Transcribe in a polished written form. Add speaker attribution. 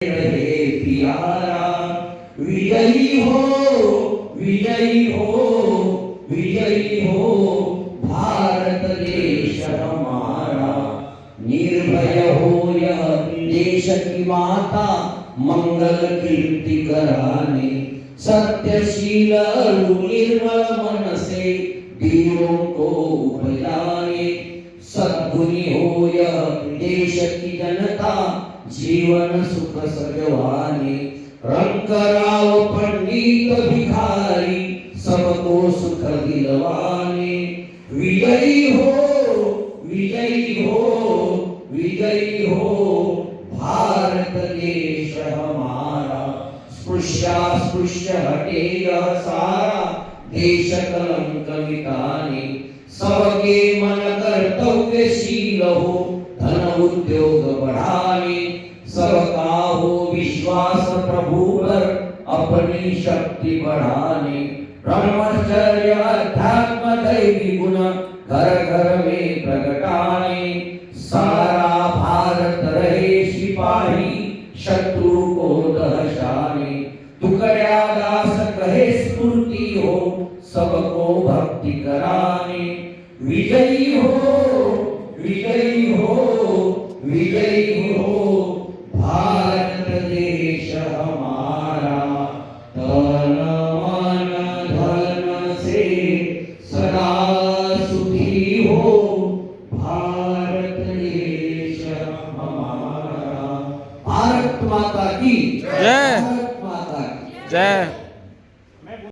Speaker 1: रहे प्यारा। विजयी हो, विजयी हो, विजयी हो भारत देश हमारा। निर्भय हो यह देश की माता, मंगल कीर्ति कराने। सत्यशील निर्मल मन से वीरों को उपजाने। सद्गुणी हो यह देश की जनता, जीवन सुख सजवाने। रंगराव पंडित भिखारी, सबको सुख दिलवाने। विजयी हो, विजयी हो, विजयी हो भारत देश हमारा। स्पृश्यास्पृश्य हटे यह सारा, देश कलंक मिटाने। सबके मन कर्तव्यशील हो, धन उद्योग बढ़ाने। सबका हो विश्वास प्रभु पर, अपनी शक्ति बढ़ाने। ब्रह्मचर्य अध्यात्म दैवी गुण, घर घर में प्रगटाने। सारा भारत रहे सिपाही, शत्रु को दहशाने। टुकड़िया दास कहे स्फूर्ति हो, सबको भक्ति कराने। विजयी हो, विजयी हो, विजयी हो भारत देश हमारा। तन मन धन से सदा सुखी हो भारत देश हमारा। भारत माता की
Speaker 2: जय।
Speaker 1: भारत माता की
Speaker 2: जय।